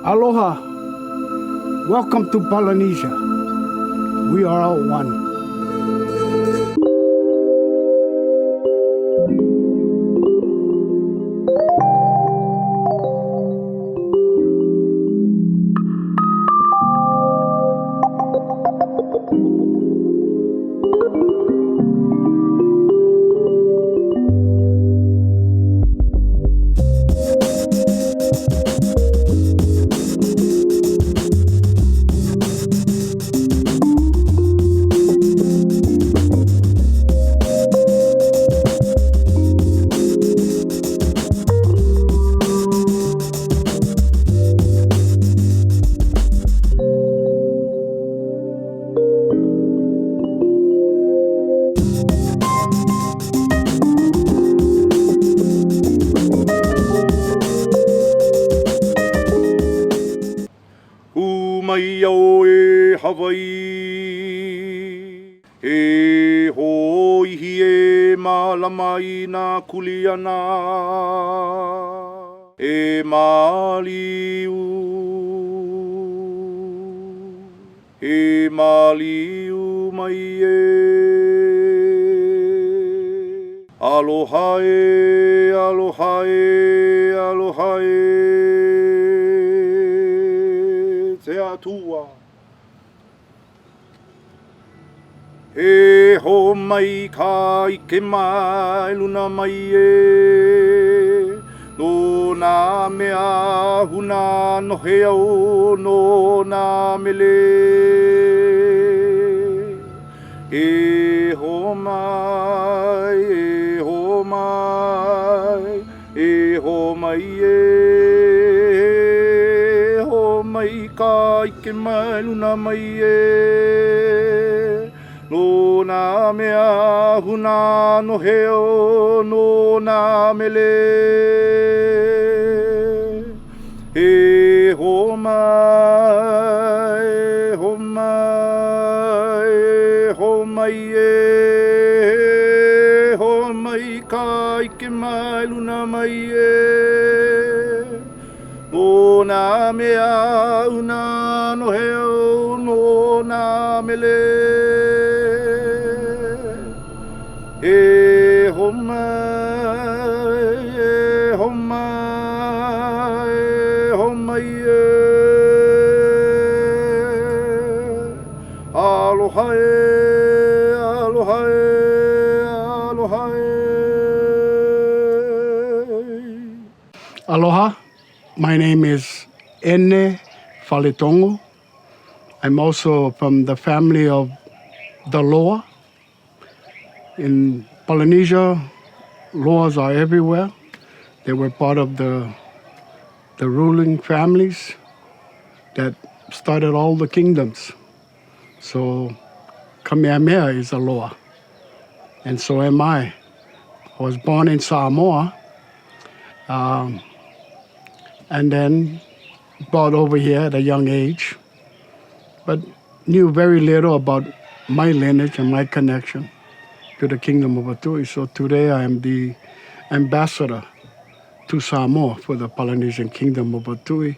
Aloha. Welcome to Polynesia. We are all one. Hawaii e hoihi e malamai na kuliana e maliu mai e aloha e aloha e aloha e te atua e ho mai ka ike mai luna mai e no na mea huna no he au no na mele e ho mai e ho mai e ho mai e ho mai ka ike mai luna mai e no na mea huna no heo no na mele e ho mai e ho mai e ho mai e ho mai ka ike mai luna mai e no na mea huna no heo no na mele e ho mai e ho mai e ho mai e aloha e aloha e aloha e Aloha. My name is Ene Faletongo. I'm also from the family of the Loa. In Polynesia, Loas are everywhere. They were part of the ruling families that started all the kingdoms. So Kamehameha is a Loa, and so am I. I was born in Samoa, and then brought over here at a young age, but knew very little about my lineage and my connection to the Kingdom of Atooi. So today I am the ambassador to Samoa for the Polynesian Kingdom of Atooi,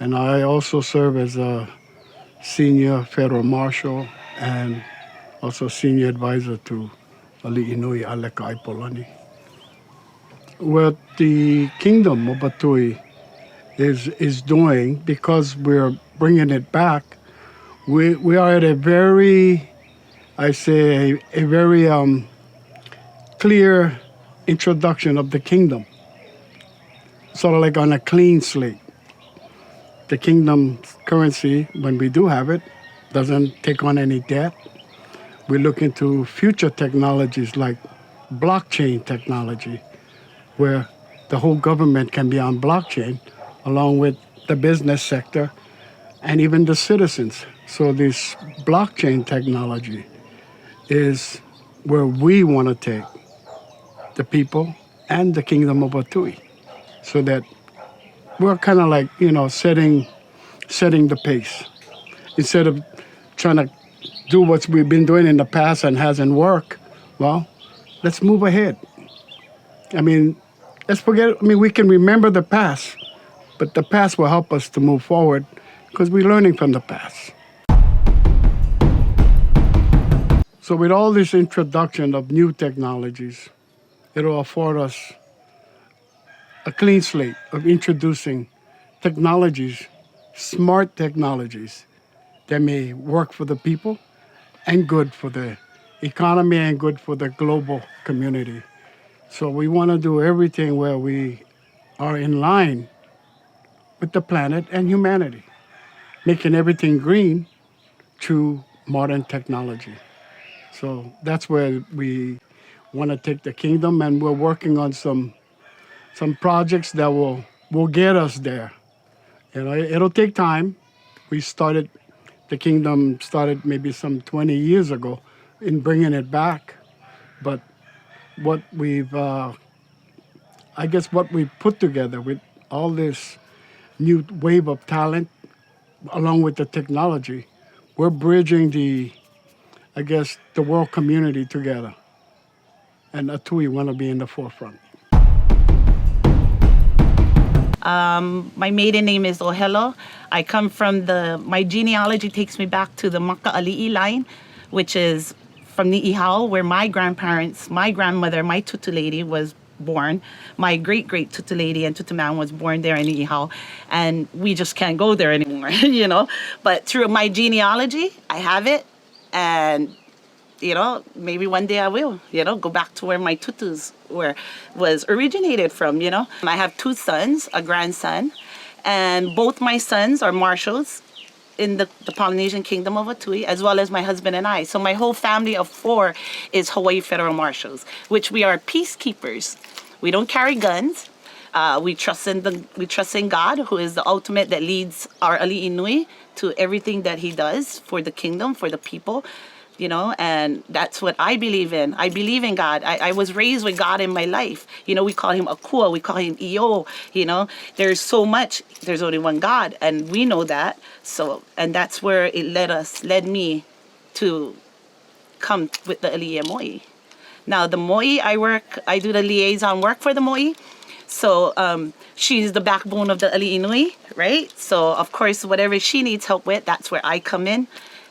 and I also serve as a senior federal marshal and also senior advisor to Ali'inui Aleka Aipolani. What the Kingdom of Atooi is doing, because we're bringing it back, we are at a very, I say, a very clear introduction of the kingdom, sort of like on a clean slate. The kingdom currency, when we do have it, doesn't take on any debt. We look into future technologies like blockchain technology, where the whole government can be on blockchain, along with the business sector and even the citizens. So this blockchain technology is where we want to take the people and the Kingdom of Atooi, so that we're kind of like, setting the pace. Instead of trying to do what we've been doing in the past and hasn't worked, well, let's move ahead. Let's forget, we can remember the past, But the past will help us to move forward because we're learning from the past. So with all this introduction of new technologies, it'll afford us a clean slate of introducing technologies, smart technologies that may work for the people and good for the economy and good for the global community. So we want to do everything where we are in line with the planet and humanity, making everything green through modern technology. So that's where we want to take the kingdom, and we're working on some projects that will get us there. You know, it'll take time. We started the kingdom started maybe some 20 years ago in bringing it back, but what we've I guess what we put together with all this new wave of talent along with the technology, we're bridging I guess the world community together. And Atooi want to be in the forefront. My maiden name is Ohelo. I come from my genealogy takes me back to the Maka'ali'i line, which is from the Ihao, where my grandparents, my grandmother, my tutu lady was born. My great tutu lady and tutu man was born there in the Ihao. And we just can't go there anymore, you know. But through my genealogy, I have it. And you know, maybe one day I will, you know, go back to where my tutus was originated from, you know. I have two sons, a grandson, and both my sons are marshals in the Polynesian Kingdom of Atooi, as well as my husband and I. So my whole family of 4 is Hawaii Federal Marshals, which we are peacekeepers. We don't carry guns. We trust in God, who is the ultimate that leads our ali'i nui to everything that he does for the kingdom, for the people. You know, and that's what I believe in. I believe in God. I was raised with God in my life. You know, we call him Akua, we call him Io, you know. There's so much, there's only one God, and we know that. So, and that's where it led me to come with the Ali'i Mo'i. Now, the Mo'i, I do the liaison work for the Mo'i. So, she's the backbone of the Ali'i Nui, right? So, of course, whatever she needs help with, that's where I come in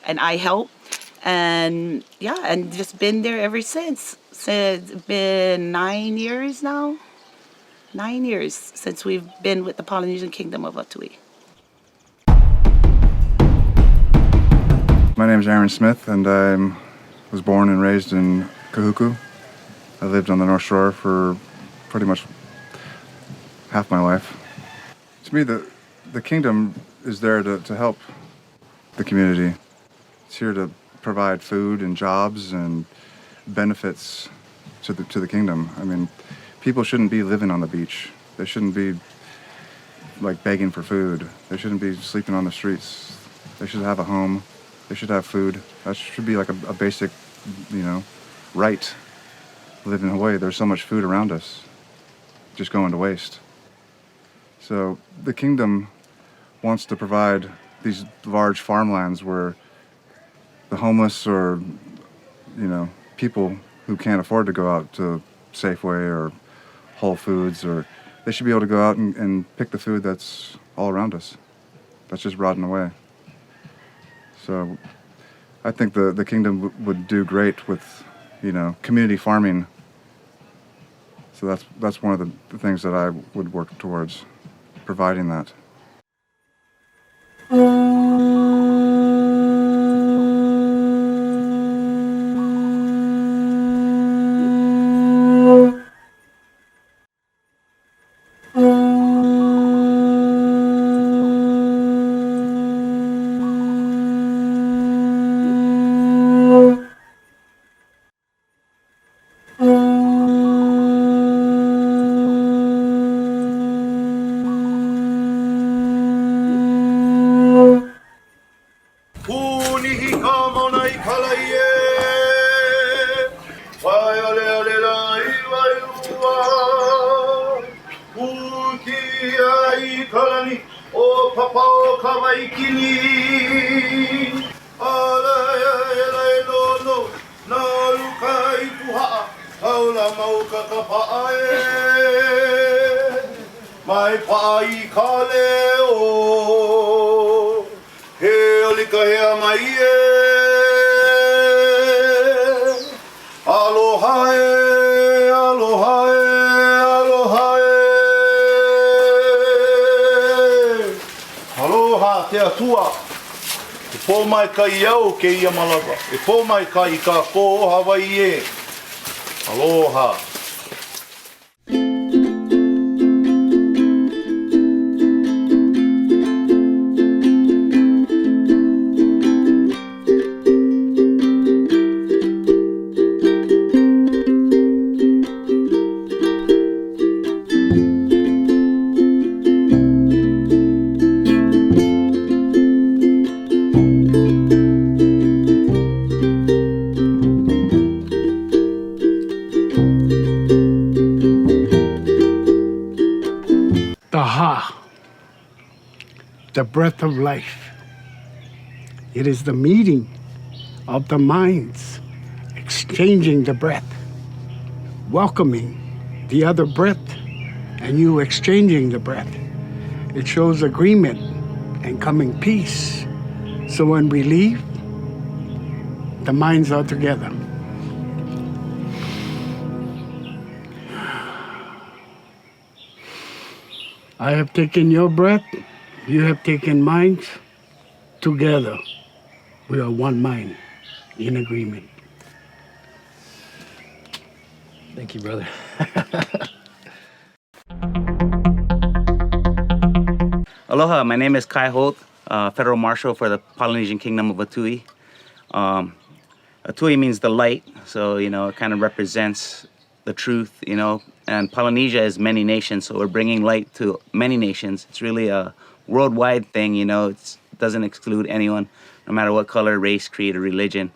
and I help. And yeah, and just been there ever since. So it's been 9 years now. 9 years since we've been with the Polynesian Kingdom of Atooi. My name is Aaron Smith, and I was born and raised in Kahuku. I lived on the North Shore for pretty much half my life. To me, the kingdom is there to help the community. It's here to provide food and jobs and benefits to the kingdom. I mean, people shouldn't be living on the beach. They shouldn't be like begging for food. They shouldn't be sleeping on the streets. They should have a home. They should have food. That should be like a basic, you know, right. Live in Hawaii. There's so much food around us, just going to waste. So the kingdom wants to provide these large farmlands where the homeless or, you know, people who can't afford to go out to Safeway or Whole Foods, or they should be able to go out and pick the food that's all around us, that's just rotting away. So I think the kingdom would do great with, you know, community farming. So that's one of the things that I would work towards, providing that. mai pai ka leo he olika hea mai e aloha e aloha e aloha e aloha te atua e pō mai ka i au ke ia malawa e pō mai ka i ka kō Hawaii e aloha. The breath of life. It is the meeting of the minds, exchanging the breath, welcoming the other breath, and you exchanging the breath. It shows agreement and coming peace. So when we leave, the minds are together. I have taken your breath. You have taken mine. Together, we are one mind in agreement. Thank you, brother. Aloha, my name is Kai Holt, Federal Marshal for the Polynesian Kingdom of Atooi. Atooi means the light, so, it kind of represents the truth, and Polynesia is many nations, so we're bringing light to many nations. It's really a worldwide thing, it doesn't exclude anyone, no matter what color, race, creed, or religion.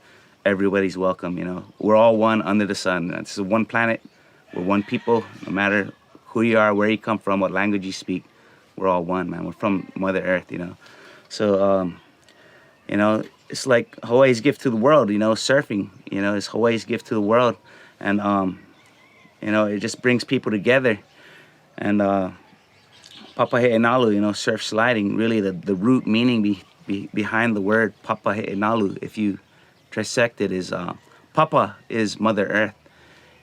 Everybody's welcome, We're all one under the sun. This is one planet, we're one people, no matter who you are, where you come from, what language you speak, we're all one, man. We're from Mother Earth, So, it's like Hawaii's gift to the world, surfing, it's Hawaii's gift to the world. And, it just brings people together. And, Papahe'enalu, surf sliding, really the root meaning behind the word Papahe'enalu, if you trisect it, is Papa is Mother Earth.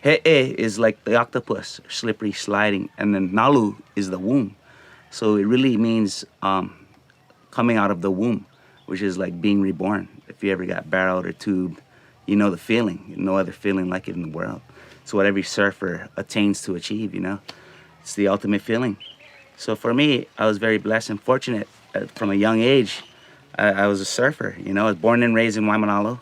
He'e is like the octopus, slippery, sliding, and then Nalu is the womb. So it really means coming out of the womb, which is like being reborn. If you ever got barreled or tubed, you know the feeling. No other feeling like it in the world. It's what every surfer attains to achieve, It's the ultimate feeling. So for me, I was very blessed and fortunate. From a young age, I was a surfer. I was born and raised in Waimanalo.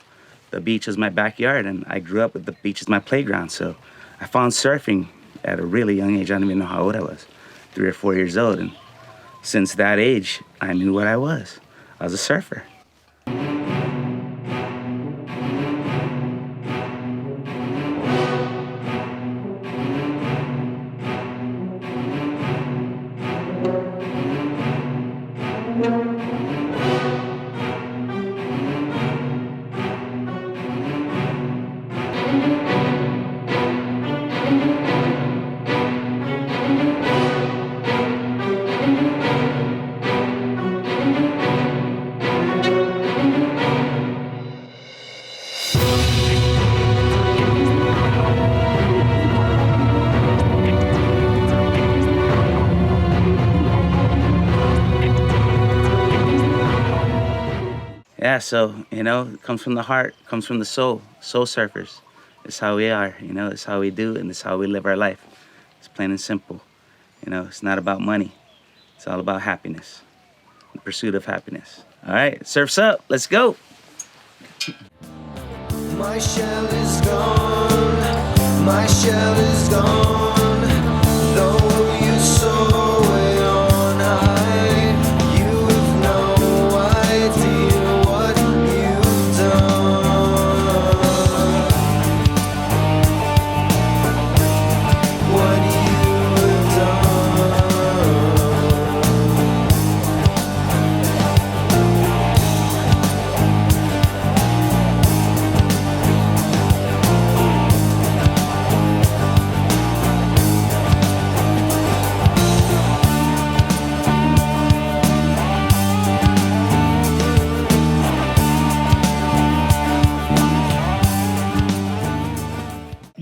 The beach was my backyard, and I grew up with the beach as my playground. So I found surfing at a really young age. I don't even know how old I was, 3 or 4 years old. And since that age, I knew what I was. I was a surfer. Yeah, so, it comes from the heart, comes from the soul. Soul surfers. It's how we are, it's how we do, and it's how we live our life. It's plain and simple. It's not about money. It's all about happiness, the pursuit of happiness. All right, surf's up. Let's go. My shell is gone. My shell is gone. Though you soar way on high, you have no idea what you've done. What you've done.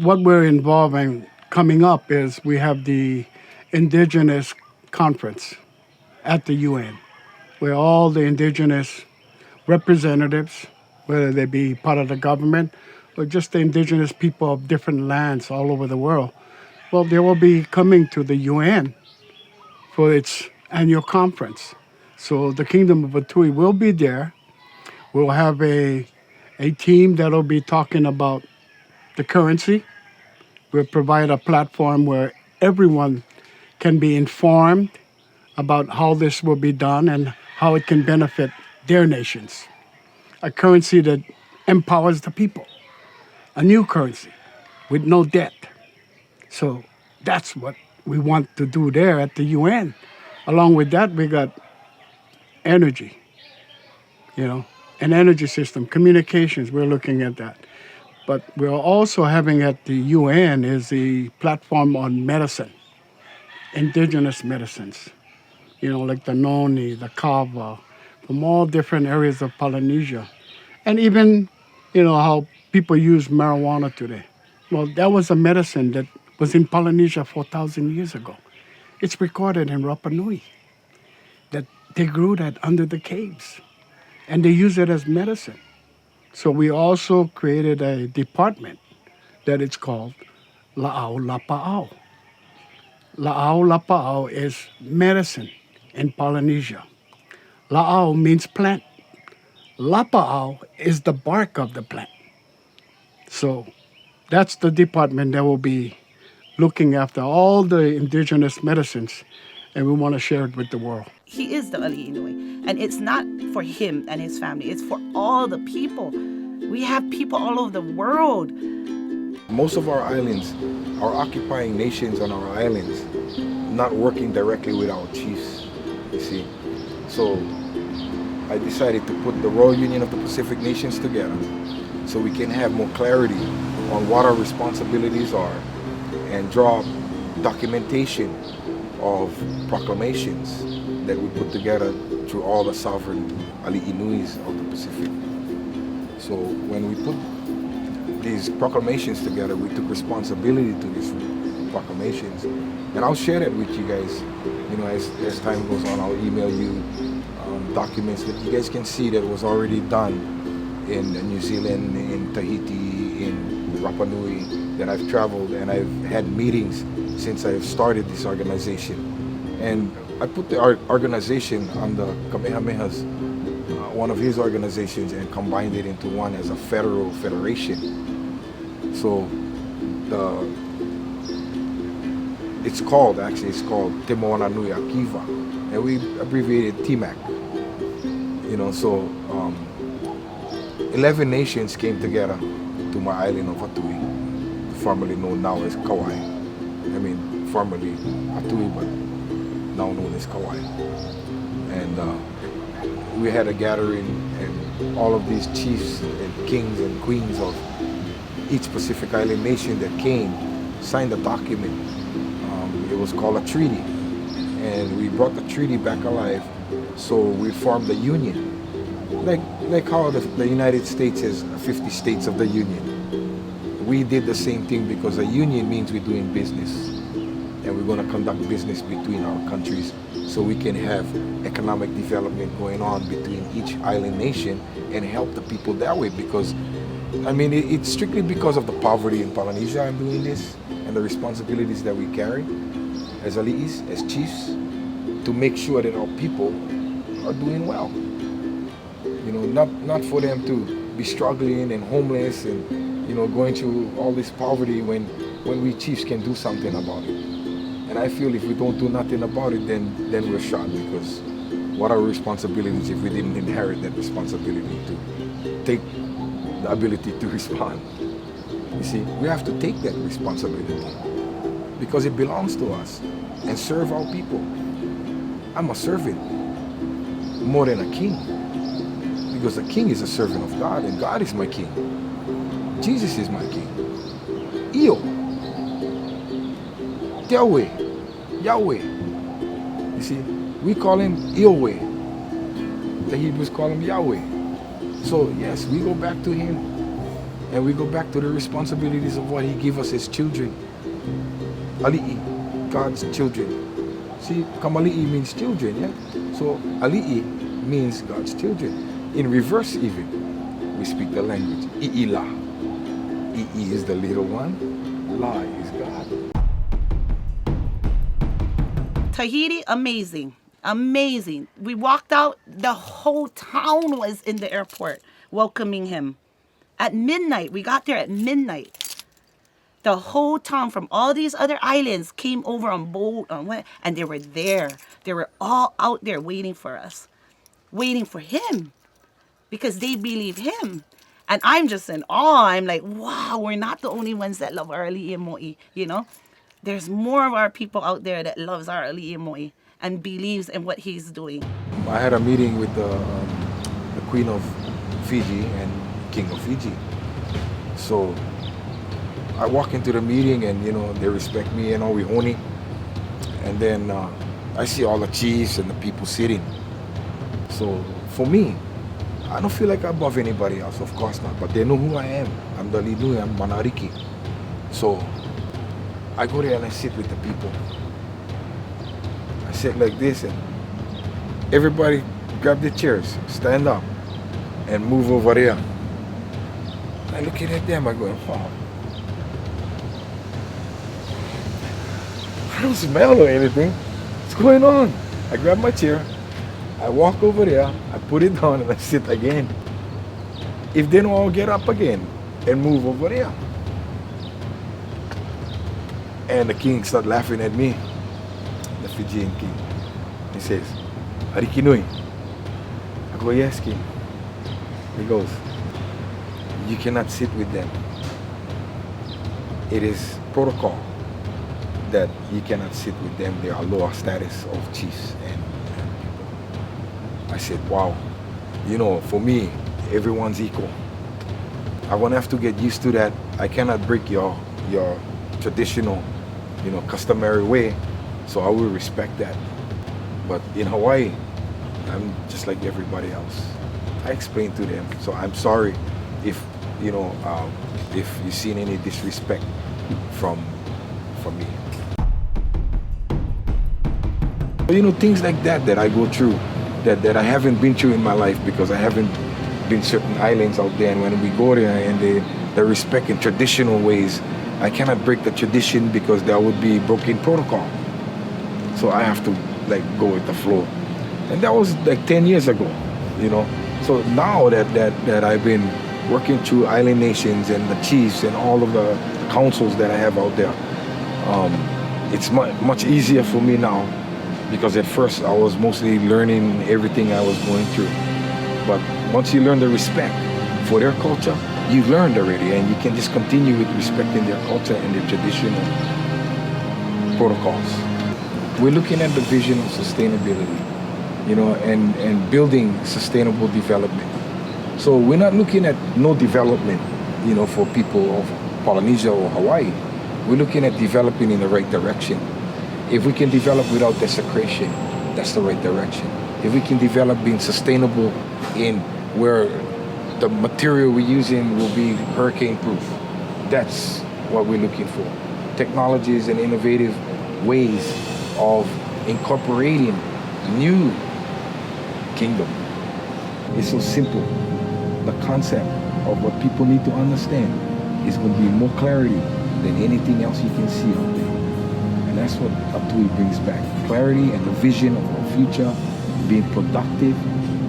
what we're involved in coming up is we have the Indigenous Conference at the UN, where all the Indigenous representatives, whether they be part of the government or just the Indigenous people of different lands all over the world, well, they will be coming to the UN for its annual conference. So the Kingdom of Atooi will be there. We'll have a team that'll be talking about the currency. We'll provide a platform where everyone can be informed about how this will be done and how it can benefit their nations. A currency that empowers the people, a new currency with no debt. So that's what we want to do there at the UN. Along with that, we got energy, an energy system, communications, we're looking at that. But we're also having at the UN is the platform on medicine, indigenous medicines, like the noni, the kava, from all different areas of Polynesia. And even, how people use marijuana today. Well, that was a medicine that was in Polynesia 4,000 years ago. It's recorded in Rapa Nui that they grew that under the caves and they use it as medicine. So we also created a department that it's called La'au Lapa'au. La'au Lapa'au is medicine in Polynesia. La'au means plant. Lapa'au is the bark of the plant. So that's the department that will be looking after all the indigenous medicines, and we want to share it with the world. He is the Ali'inui, and it's not for him and his family. It's for all the people. We have people all over the world. Most of our islands are occupying nations on our islands, not working directly with our chiefs, you see. So I decided to put the Royal Union of the Pacific Nations together so we can have more clarity on what our responsibilities are and draw documentation of proclamations that we put together through all the sovereign Ali'inuis of the Pacific. So when we put these proclamations together, we took responsibility to these proclamations. And I'll share that with you guys, as time goes on. I'll email you documents that you guys can see that was already done in New Zealand, in Tahiti, in Rapa Nui, that I've traveled and I've had meetings since I've started this organization. And I put the organization under Kamehameha's, one of his organizations, and combined it into one as a federal federation. So it's called Te Moana Nui Akiva, and we abbreviated TMAC. 11 nations came together to my island of Atooi, formerly known now as Kauai. Formerly Atooi, but now known as Kauai. And we had a gathering, and all of these chiefs and kings and queens of each Pacific Island nation that came signed a document. It was called a treaty, and we brought the treaty back alive. So we formed a union, like how the United States has 50 states of the union. We did the same thing because a union means we're doing business, and we're going to conduct business between our countries so we can have economic development going on between each island nation and help the people that way. Because it's strictly because of the poverty in Polynesia I'm doing this, and the responsibilities that we carry as ali'is, as chiefs, to make sure that our people are doing well. Not for them to be struggling and homeless and going through all this poverty when we chiefs can do something about it. And I feel if we don't do nothing about it, then we're shot, because what are our responsibilities if we didn't inherit that responsibility to take the ability to respond? You see, we have to take that responsibility because it belongs to us, and serve our people. I'm a servant more than a king, because the king is a servant of God, and God is my king. Jesus is my king. Io. Yahweh. You see, we call him Yahweh. The Hebrews call him Yahweh. So yes, we go back to him, And we go back to the responsibilities of what he gave us as children. Ali'i, God's children. See, kamali'i means children, yeah? So ali'i means God's children. In reverse even, we speak the language. I'ila. I'i is the little one. La is God. Tahiti, amazing. Amazing. We walked out, the whole town was in the airport welcoming him. At midnight, we got there at midnight. The whole town from all these other islands came over on boat, and they were there. They were all out there waiting for us, waiting for him, because they believe him. And I'm just in awe. I'm like, wow, we're not the only ones that love our ali'i mo'i, you know? There's more of our people out there that loves our ali'i mo'i and believes in what he's doing. I had a meeting with the Queen of Fiji and King of Fiji. So I walk into the meeting and, they respect me and all, we honi. And then I see all the chiefs and the people sitting. So for me, I don't feel like I'm above anybody else, of course not. But they know who I am. I'm the Lidui, I'm Manariki. So I go there and I sit with the people. I sit like this and everybody grab their chairs, stand up and move over there. I looking at them, I go, wow. I don't smell or anything. What's going on? I grab my chair, I walk over there, I put it down and I sit again. If they don't all get up again and move over there. And the king started laughing at me, the Fijian king. He says, Arikinui. I go, yes, king. He goes, you cannot sit with them. It is protocol that you cannot sit with them. They are lower status of chiefs and people. I said, wow. For me, everyone's equal. I'm gonna have to get used to that. I cannot break your traditional, customary way, so I will respect that. But in Hawaii, I'm just like everybody else. I explained to them, so I'm sorry if you've seen any disrespect from me. Things like that I go through, that I haven't been through in my life because I haven't been certain islands out there, and when we go there and they respect in traditional ways, I cannot break the tradition because that would be broken protocol. So I have to go with the flow. And that was 10 years ago, So now that I've been working through island nations and the chiefs and all of the councils that I have out there, it's much easier for me now, because at first I was mostly learning everything I was going through. But once you learn the respect for their culture, you've learned already, and you can just continue with respecting their culture and their traditional protocols. We're looking at the vision of sustainability, and building sustainable development. So we're not looking at no development, for people of Polynesia or Hawaii. We're looking at developing in the right direction. If we can develop without desecration, that's the right direction. If we can develop being sustainable in where the material we're using will be hurricane proof, that's what we're looking for. Technologies and innovative ways of incorporating new kingdom. It's so simple. The concept of what people need to understand is going to be more clarity than anything else you can see out there. And that's what Atooi brings back. Clarity and the vision of our future being productive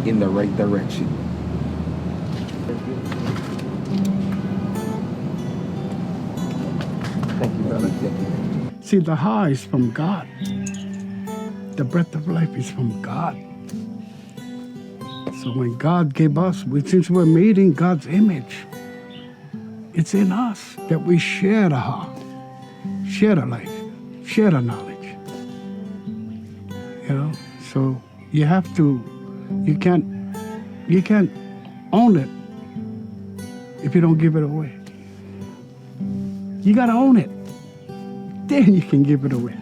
in the right direction. Thank you, brother. Thank you. See, the ha is from God. The breath of life is from God. So when God gave us, since we're made in God's image, it's in us that we share the ha, share the life, share the knowledge. So you have to, you can't own it if you don't give it away. You gotta own it. Then you can give it away.